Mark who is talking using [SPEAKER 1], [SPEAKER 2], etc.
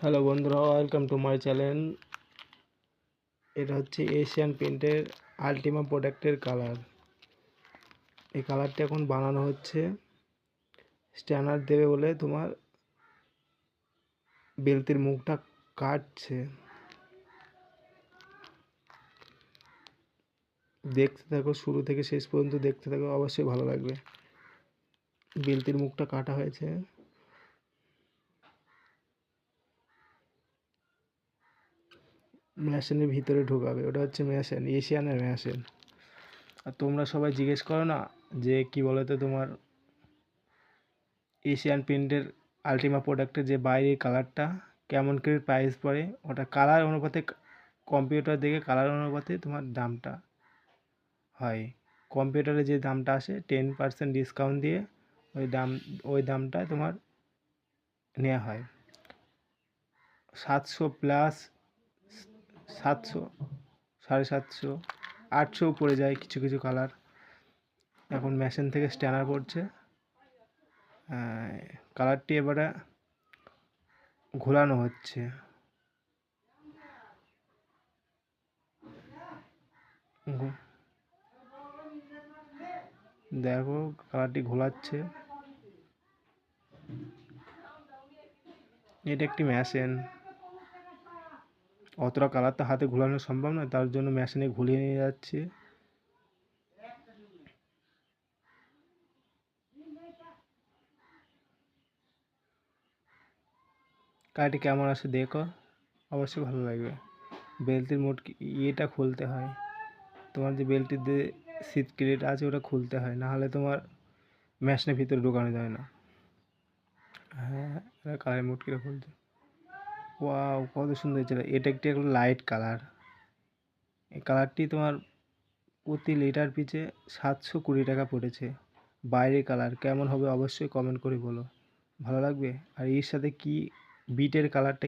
[SPEAKER 1] Hello বন্ধুরা, welcome to my channel. এটা হচ্ছে এশিয়ান পেন্টের আলটিমা প্রোডাক্টের কালার। এই কালারটা এখন বানানো হচ্ছে। স্ট্যানার দেবে বলে তোমার বেলতির মুখটা কাটছে। দেখতে থাকো, শুরু থেকে শেষ পর্যন্ত দেখতে থাকো, অবশ্যই ভালো লাগবে। বেলতির মুখটা কাটা হয়েছে। মেশিনের ভিতরে ঢোকাবে, ওটা হচ্ছে মেশিন, এশিয়ানের মেশিন। আর তোমরা সবাই জিজ্ঞেস করো না যে কি বলতো, তোমার এশিয়ান পেন্টের আলটিমা প্রোডাক্টের যে বাইরের কালারটা কেমন করে প্রাইস পড়ে, ওটা কালার অনুপাতে, কম্পিউটার দেখে কালার অনুপাতে তোমার দামটা হয়। কম্পিউটারে যে দামটা আসে 10% ডিসকাউন্ট দিয়ে ওই দামটা তোমার নেওয়া হয়। 700+, 700, 750, 800 পড়ে যায় কিছু কিছু কালার। এখন মেশিন থেকে স্ক্যানার পড়ছে। কালারটি এবারে ঘোরানো হচ্ছে। দেখো কালারটি ঘোলাচ্ছে। এটা একটি মেশিন, অতটা কালার তো হাতে ঘোলানো সম্ভব নয়, তার জন্য মেশিনে ঘুলিয়ে নিয়ে যাচ্ছে। কালারটি কেমন আসে দেখো, অবশ্যই ভালো লাগবে। বেল্টের মোট ইয়েটা খুলতে হয়, তোমার যে বেল্টের যে সিট ক্রেট আছে ওটা খুলতে হয়, না হলে তোমার মেশিনের ভিতরে ঢোকানো যায় না। হ্যাঁ, কালারের মুটকিটা খুলছে। ওয়াও, কত সুন্দর ছিল। এটা একটি লাইট কালার। এই কালারটি তোমার প্রতি লিটার পিছে 720 টাকা পড়েছে। বাইরের কালার কেমন হবে অবশ্যই কমেন্ট করে বলো, ভালো লাগবে। আর এর সাথে কি বিটের কালারটা